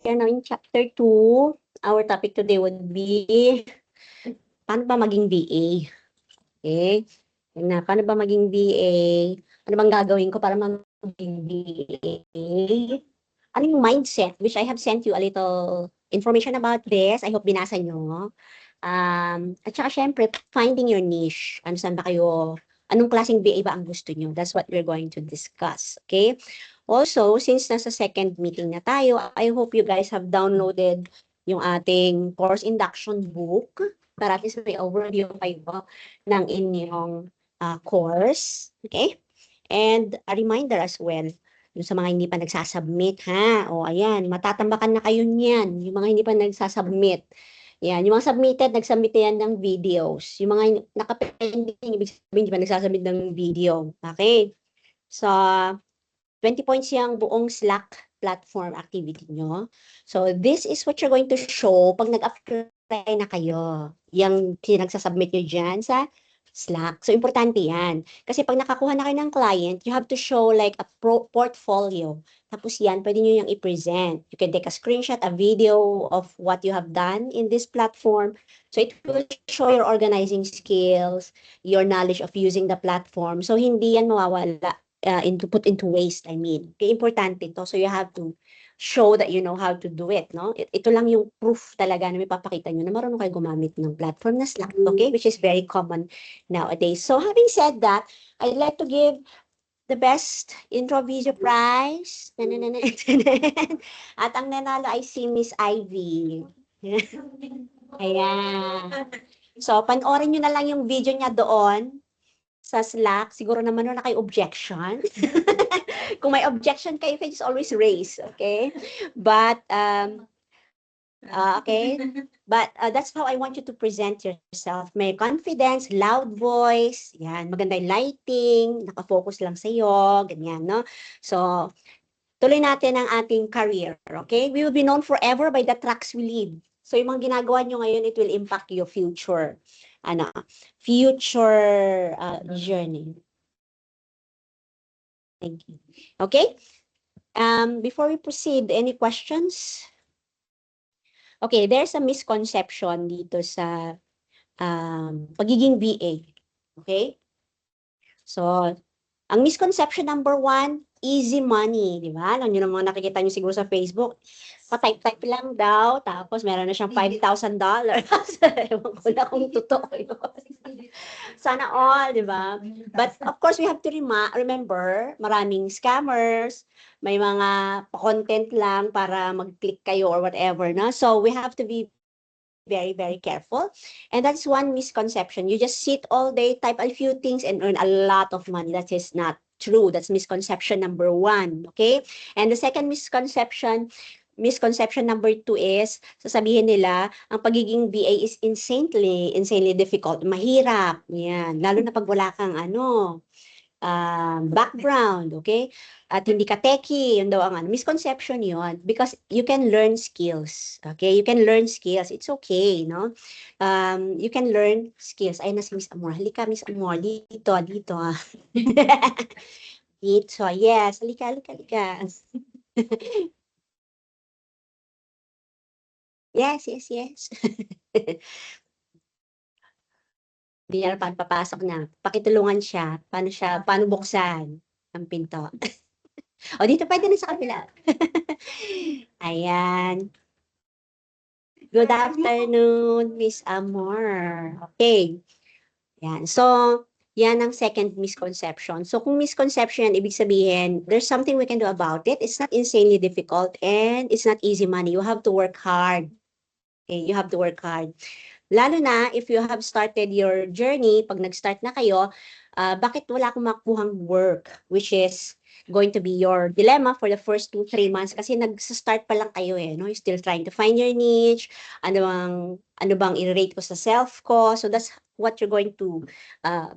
Here now in chapter 2, our topic today would be, paano ba maging VA? Okay? Na, paano ba maging VA? Ano bang gagawin ko para maging VA? Ano yung mindset? Which I have sent you a little information about this. I hope binasa nyo. At saka syempre, finding your niche. Ano saan ba kayo? Anong klaseng VA ba ang gusto nyo? That's what we're going to discuss. Okay? Also, since nasa second meeting na tayo, I hope you guys have downloaded yung ating course induction book para at least may overview kayo ng inyong course. Okay? And a reminder as well, yung sa mga hindi pa nagsasubmit, ha? O, ayan, matatambakan na kayo niyan, yung mga hindi pa nagsasubmit. Yan, yung mga submitted, nagsubmit yan ng videos. Yung mga nakapending, ibig sabihin, hindi pa nagsasubmit ng video. Okay? So, 20 points yung buong Slack platform activity nyo. So, this is what you're going to show pag nag-apply na kayo. Yung pinagsasubmit nyo dyan sa Slack. So, importante yan. Kasi pag nakakuha na kayo ng client, you have to show like a portfolio. Tapos yan, pwede nyo yung i-present. You can take a screenshot, a video of what you have done in this platform. So, it will show your organizing skills, your knowledge of using the platform. So, hindi yan mawawala put into waste, I mean. Kaya importante to. So you have to show that you know how to do it, no? Ito lang yung proof talaga na may papakita nyo na marunong kayo gumamit ng platform na Slack, okay? Which is very common nowadays. So having said that, I'd like to give the best intro video prize. At ang nanalo ay si Miss Ivy. Ayan. So, panoorin nyo na lang yung video niya doon sa Slack. Siguro naman wala kayo objection. Kung may objection kayo, you can just always raise, okay? But, okay? But that's how I want you to present yourself. May confidence, loud voice, yan, maganda yung lighting, nakafocus lang sa'yo, ganyan, no? So, tuloy natin ang ating career, okay? We will be known forever by the tracks we lead. So, yung mga ginagawa nyo ngayon, it will impact your future, future journey. Thank you. Okay? Before we proceed, any questions? Okay, there's a misconception dito sa pagiging VA. Okay? So, ang misconception number 1, easy money, di ba? Alam nyo naman, nakikita nyo siguro sa Facebook, pa-type-type lang daw, tapos meron na siyang $5,000. Ewan ko na kung totoo yun. Sana all, di ba? But of course, we have to remember, maraming scammers, may mga content lang para mag-click kayo or whatever, no? So we have to be very, very careful. And that's one misconception. You just sit all day, type a few things, and earn a lot of money. That is not true. That's misconception number 1. Okay? And the second misconception number 2 is, sasabihin nila, ang pagiging VA is insanely difficult. Mahirap. Yan. Lalo na pag wala kang background, okay? At hindi ka techie, yun daw ang misconception yun. Because you can learn skills, okay? You can learn skills. It's okay, no? You can learn skills. Ay, nasa Miss Amor. Halika, Miss Amor. Dito. Dito, yes. Halika. Yes. Hindi niya pa papasok na. Pakitulungan siya. Paano buksan ang pinto. O, dito pwede na sa kabila. Ayan. Good afternoon, Miss Amor. Okay. Yan. So, yan ang second misconception. So, kung misconception yan, ibig sabihin, there's something we can do about it. It's not insanely difficult and it's not easy money. You have to work hard. Okay, you have to work hard. Lalo na if you have started your journey, pag nag-start na kayo, bakit wala akong makuhang work, which is going to be your dilemma for the first 2-3 months kasi nag-start pa lang kayo no? You're still trying to find your niche, ano bang i-rate ko sa self ko. So that's what you're going to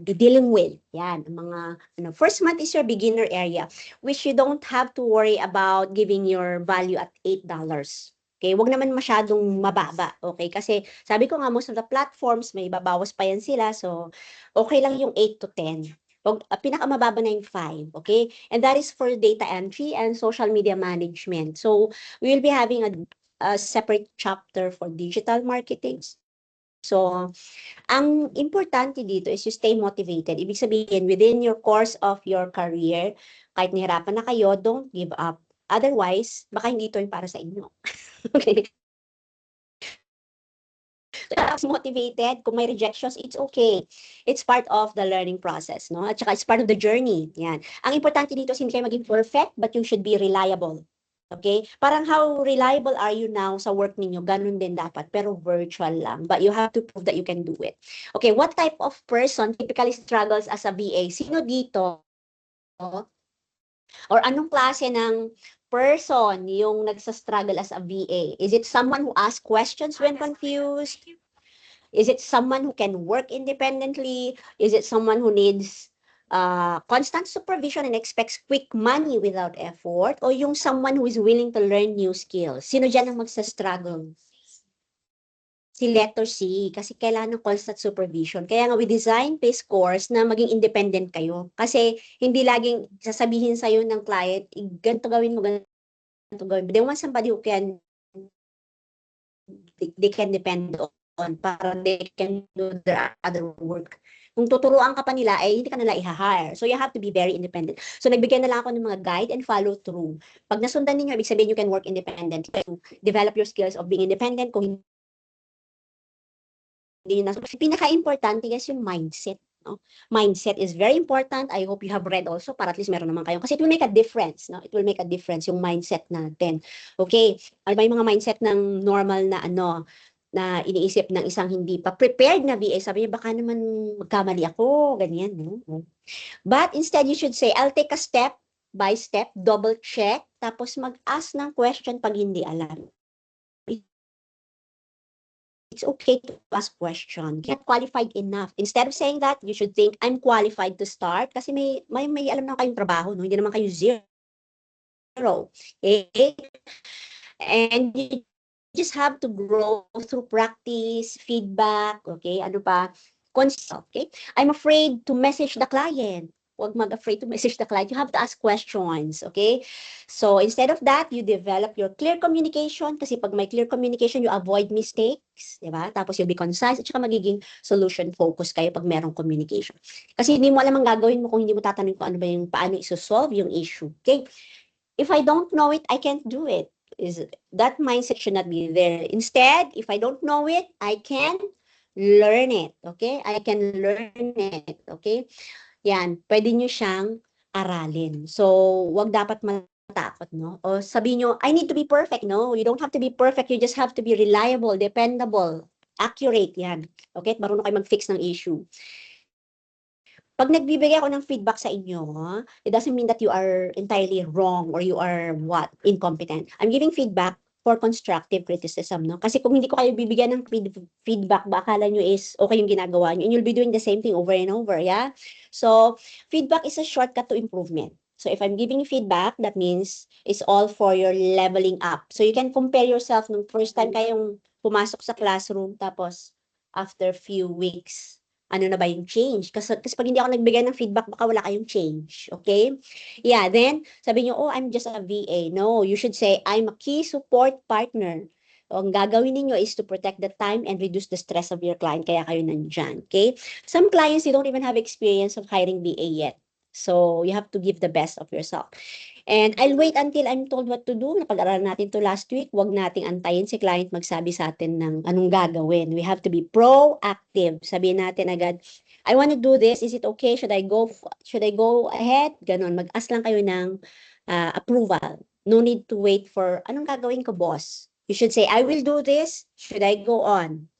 be dealing with. Yan, mga first month is your beginner area, which you don't have to worry about giving your value at $8. Okay, wag naman masyadong mababa, okay? Kasi sabi ko nga, most of the platforms, may babawas pa yan sila, so okay lang yung 8 to 10. Pinakamababa na yung 5, okay? And that is for data entry and social media management. So, we will be having a separate chapter for digital marketing. So, ang importante dito is you stay motivated. Ibig sabihin, within your course of your career, kahit nahirapan na kayo, don't give up. Otherwise, baka hindi ito yung para sa inyo. Okay? So, motivated, kung may rejections, it's okay. It's part of the learning process, no? At saka it's part of the journey. Yan. Ang importante dito is hindi kayo maging perfect, but you should be reliable. Okay? Parang how reliable are you now sa work ninyo? Ganun din dapat, pero virtual lang. But you have to prove that you can do it. Okay, what type of person typically struggles as a VA? Sino dito? Or anong klase ng person yung nagsa-struggle as a VA? Is it someone who asks questions when confused? Is it someone who can work independently? Is it someone who needs constant supervision and expects quick money without effort? O yung someone who is willing to learn new skills? Sino dyan ang magsa-struggle? Si letter C, kasi kailangan ng constant supervision. Kaya nga we design this course na maging independent kayo. Kasi hindi laging sasabihin sa'yo ng client, ganito gawin mo, ganito gawin mo. They want somebody who can, they can depend on para they can do their other work. Kung tuturuan ka pa nila, eh hindi ka nila i-hire. So you have to be very independent. So nagbigay na lang ako ng mga guide and follow through. Pag nasundan ninyo, ibig sabihin you can work independent. You can develop your skills of being independent. Kung hindi na, pinaka-importante guys yung mindset. No? Mindset is very important. I hope you have read also para at least meron naman kayo. Kasi it will make a difference. No? It will make a difference yung mindset natin. Okay? Ano ba yung mga mindset ng normal na na iniisip ng isang hindi pa prepared na VA? Sabi niya, baka naman magkamali ako. Ganyan. No? But instead, you should say, I'll take a step by step, double check, tapos mag-ask ng question pag hindi alam. It's okay to ask question. Get qualified enough. Instead of saying that, you should think, I'm qualified to start kasi may alam na kayong trabaho, no? Hindi naman kayo zero. Okay? And you just have to grow through practice, feedback, okay? Ano pa? Consult, okay? I'm afraid to message the client. Huwag mag-afraid to message the client. You have to ask questions, okay? So, instead of that, you develop your clear communication kasi pag may clear communication, you avoid mistakes, di ba? Tapos you'll be concise at saka magiging solution focus kayo pag merong communication. Kasi hindi mo alam ang gagawin mo kung hindi mo tatanungin kung ano ba yung paano isosolve yung issue, okay? If I don't know it, I can't do it. That mindset should not be there. Instead, if I don't know it, I can learn it, okay? I can learn it, okay? Yan, pwede nyo siyang aralin. So, wag dapat matakot, no? O sabihin nyo, I need to be perfect. No, you don't have to be perfect. You just have to be reliable, dependable, accurate, yan. Okay? At marunong kayo mag-fix ng issue. Pag nagbibigay ako ng feedback sa inyo, it doesn't mean that you are entirely wrong or you are incompetent. I'm giving feedback for constructive criticism, no? Kasi kung hindi ko kayo bibigyan ng feedback, baka akala nyo is okay yung ginagawa nyo and you'll be doing the same thing over and over, yeah? So, feedback is a shortcut to improvement. So, if I'm giving you feedback, that means it's all for your leveling up. So, you can compare yourself nung first time kayong pumasok sa classroom, tapos after few weeks, ano na ba yung change? Kasi pag hindi ako nagbigay ng feedback, baka wala kayong change. Okay? Yeah, then, sabi nyo, oh, I'm just a VA. No, you should say, I'm a key support partner. O, ang gagawin niyo is to protect the time and reduce the stress of your client, kaya kayo nandyan. Okay? Some clients, they don't even have experience of hiring VA yet. So, you have to give the best of yourself. And I'll wait until I'm told what to do. Napag-aralan natin to last week. Huwag nating antayin si client magsabi sa atin ng anong gagawin. We have to be proactive. Sabihin natin agad, I want to do this. Is it okay? Should I go ahead? Ganon. Mag-ask lang kayo ng approval. No need to wait for, anong gagawin ko, boss? You should say, I will do this. Should I go on?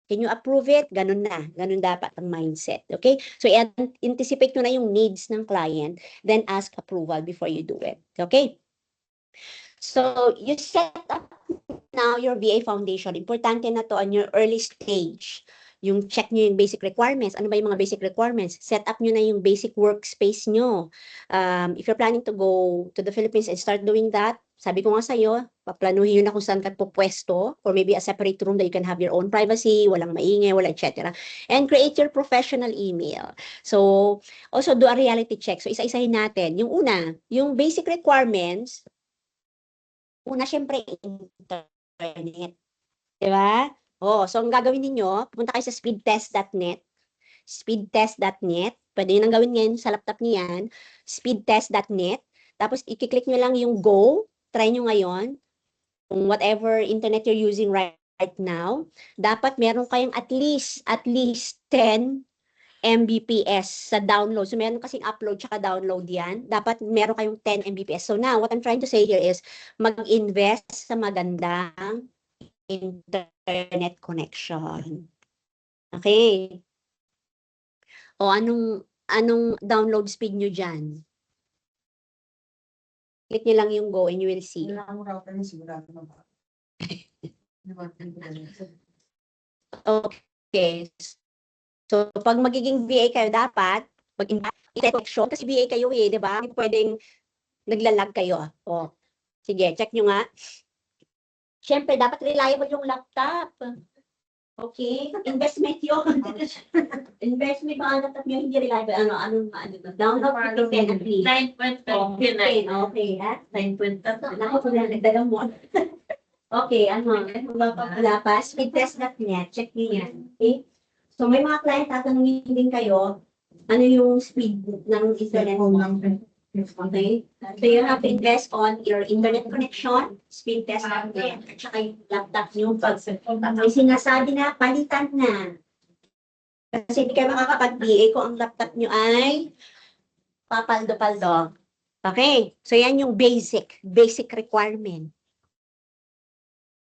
Can you approve it? Ganun na. Ganun dapat ang mindset. Okay? So, anticipate nyo na yung needs ng client, then ask approval before you do it. Okay? So, you set up now your VA foundation. Importante na to on your early stage. yung check nyo yung basic requirements. Ano ba yung mga basic requirements? Set up nyo na yung basic workspace nyo. If you're planning to go to the Philippines and start doing that, sabi ko nga sa'yo, paplanuhin nyo na kung saan ka pupwesto, or maybe a separate room that you can have your own privacy, walang maingay, wala, etc. And create your professional email. So, also do a reality check. So, isa-isahin natin. Yung una, yung basic requirements, una, syempre, internet. Diba? Oh, so ang gagawin ninyo, pupunta kayo sa speedtest.net. Speedtest.net. Pwede nyo nang gawin ngayon sa laptop niyo yan. Speedtest.net. Tapos, i-click nyo lang yung go. Try nyo ngayon. Kung whatever internet you're using right now, dapat meron kayong at least 10 Mbps sa download. So, meron kasing upload tsaka download yan. Dapat meron kayong 10 Mbps. So, now, what I'm trying to say here is, mag-invest sa magandang internet connection. Okay. O, anong download speed nyo dyan? Click nyo lang yung go and you will see. Okay. So, pag magiging VA kayo, dapat mag-connection kasi VA kayo di ba? Pwedeng naglalag kayo. O, sige, check nyo nga. Siyempre, dapat reliable yung laptop. Okay? Investment yun. Investment ba laptop nyo, hindi reliable. Download 10 at least. 9.10. Okay, ha? 9.10. Naku, nagdagang mo. Okay, wala pa. Speedtest.net. Check nyo yan. Okay? So, may mga client tatanungin din kayo, ano yung speed ng internet mo? Okay? So, you have to invest on your internet connection, speedtest.net, at saka yung laptop nyo. May sinasabi na, palitan na. Kasi hindi kayo makakapag-BA kung ang laptop nyo ay papaldo-paldo. Okay? So, yan yung basic requirement.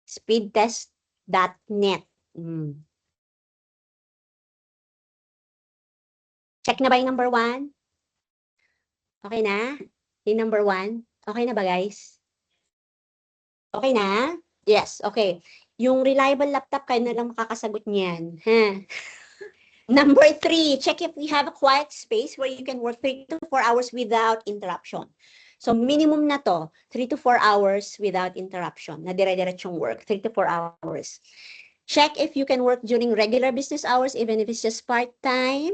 Speedtest.net. Check na ba yung number 1? Okay na? Yung number 1? Okay na ba, guys? Okay na? Yes, okay. Yung reliable laptop, kayo na lang makakasagot niyan. Ha? Number 3, check if we have a quiet space where you can work 3 to 4 hours without interruption. So, minimum na to, 3 to 4 hours without interruption, na dire-diretsong work, 3 to 4 hours. Check if you can work during regular business hours, even if it's just part-time,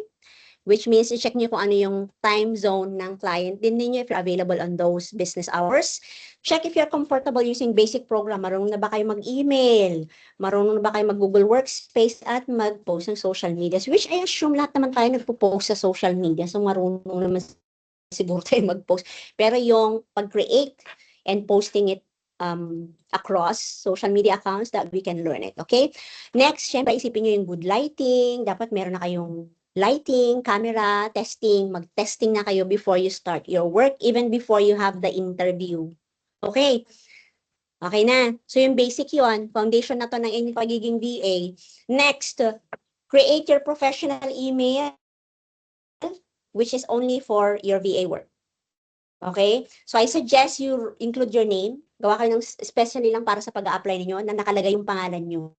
which means i-check nyo kung ano yung time zone ng client din ninyo if you're available on those business hours. Check if you're comfortable using basic program. Marunong na ba kayo mag-email? Marunong na ba kayo mag-Google Workspace at mag-post ng social media? Which I assume lahat naman tayo nagpo-post sa social media. So marunong naman siguro tayo mag-post. Pero yung pag-create and posting it across social media accounts, that we can learn it. Okay? Next, syempre isipin nyo yung good lighting. Dapat meron na kayong lighting, camera, testing, mag-testing na kayo before you start your work, even before you have the interview. Okay? Okay na. So yung basic yon, foundation na to ng inyong pagiging VA. Next, create your professional email, which is only for your VA work. Okay? So I suggest you include your name. Gawa kayo ng especially lang para sa pag-a-apply niyo na nakalagay yung pangalan niyo.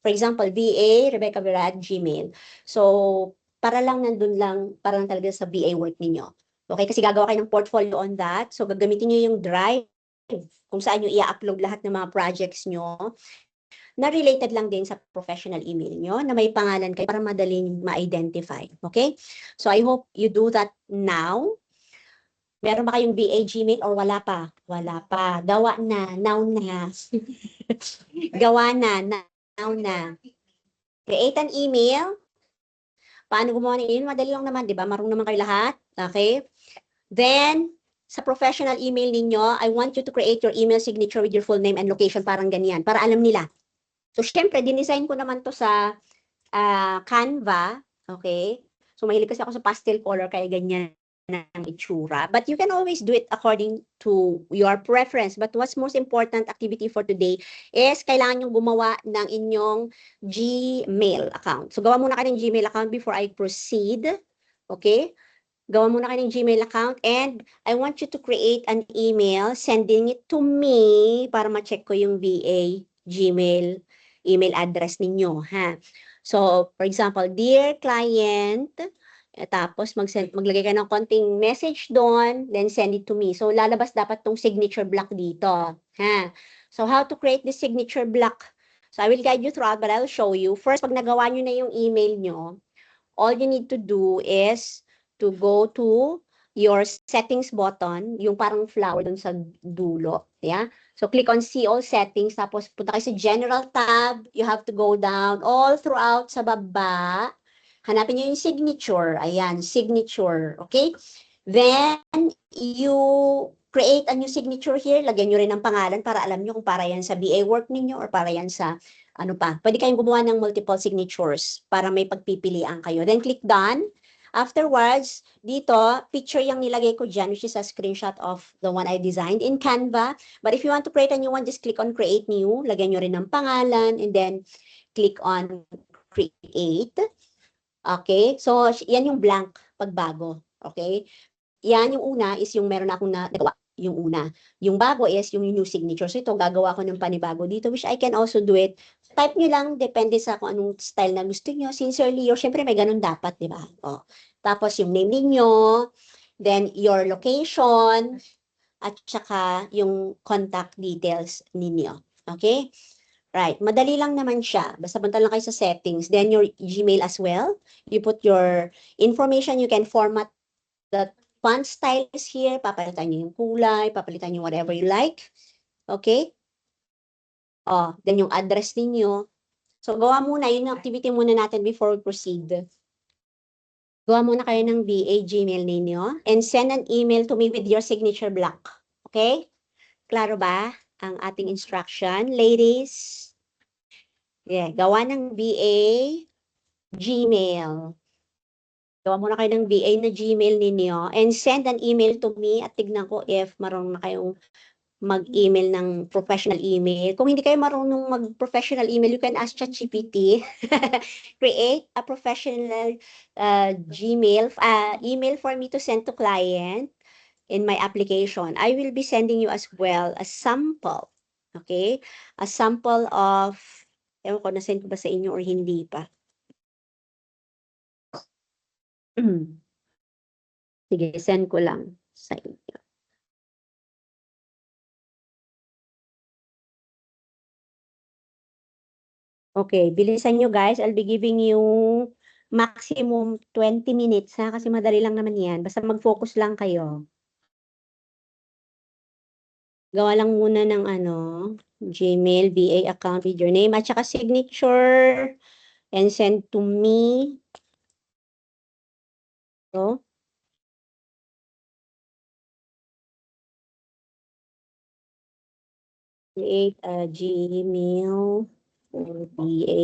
For example, VA, Rebecca Virad, Gmail. So, para lang nandun lang, para lang talaga sa VA work ninyo. Okay, kasi gagawa kayo ng portfolio on that. So, gagamitin nyo yung Drive, kung saan nyo i-upload lahat ng mga projects nyo, na related lang din sa professional email nyo, na may pangalan kayo para madaling ma-identify. Okay? So, I hope you do that now. Meron ba kayong VA Gmail or wala pa? Wala pa. Gawa na. Now na. Gawa na. Now na. Create an email. Paano gumawa ng email? Madali lang naman, di ba? Marunong naman kayo lahat. Okay? Then, sa professional email ninyo, I want you to create your email signature with your full name and location, parang ganyan, para alam nila. So, syempre, dinesign ko naman to sa Canva. Okay? So, mahilig kasi ako sa pastel color, kaya ganyan ng itsura. But you can always do it according to your preference. But what's most important activity for today is kailangan nyo gumawa ng inyong Gmail account. So, gawa muna kayo ng Gmail account before I proceed. Okay? Gawa muna kayo ng Gmail account and I want you to create an email sending it to me para ma-check ko yung VA Gmail email address ninyo. Ha? So, for example, dear client, tapos maglagay ka ng konting message doon, then send it to me. So, lalabas dapat tong signature block dito. Ha? So, how to create this signature block? So, I will guide you throughout, but I'll show you. First, pag nagawa nyo na yung email nyo, all you need to do is to go to your settings button, yung parang flower dun sa dulo. Yeah? So, click on see all settings, tapos punta kayo sa general tab, you have to go down all throughout sa baba. Hanapin nyo yung signature. Ayan, signature. Okay? Then, you create a new signature here. Lagyan nyo rin ng pangalan para alam nyo kung para yan sa BA work ninyo or para yan sa ano pa. Pwede kayong gumawa ng multiple signatures para may pagpipilian kayo. Then, click done. Afterwards, dito, picture yung nilagay ko dyan, which is a screenshot of the one I designed in Canva. But if you want to create a new one, just click on create new. Lagyan nyo rin ng pangalan and then click on create. Okay? So, yan yung blank pagbago. Okay? Yan yung una is yung meron akong nagawa. Yung una. Yung bago is yung new signature. So, ito, gagawa ko ng panibago dito, which I can also do it. Type nyo lang, depende sa kung anong style na gusto nyo. Sincerely, or syempre may ganun dapat, di ba? O. Tapos yung name ninyo, then your location, at saka yung contact details ninyo. Okay? Right. Madali lang naman siya. Basta punta lang kayo sa settings. Then your Gmail as well. You put your information. You can format the font styles here. Papalitan nyo yung kulay. Papalitan nyo whatever you like. Okay? Oh, then yung address ninyo. So, gawa muna. Yun yung activity muna natin before we proceed. Gawa muna kayo ng VA Gmail ninyo and send an email to me with your signature block. Okay? Klaro ba ang ating instruction, ladies? Yeah, gawa ng VA Gmail. Gawa muna kayo ng VA na Gmail ninyo and send an email to me at tignan ko if marunong na kayong mag-email ng professional email. Kung hindi kayo marunong mag-professional email, you can ask ChatGPT. Create a professional Gmail, email for me to send to client in my application. I will be sending you as well a sample. Okay? A sample of, ewan ko, na-send ko ba sa inyo or hindi pa. Sige, send ko lang sa inyo. Okay, bilisan nyo guys. I'll be giving you maximum 20 minutes ha, kasi madali lang naman yan. Basta mag-focus lang kayo. Gawa lang muna ng Gmail, BA account with your name at saka signature and send to me. So, create a Gmail for BA.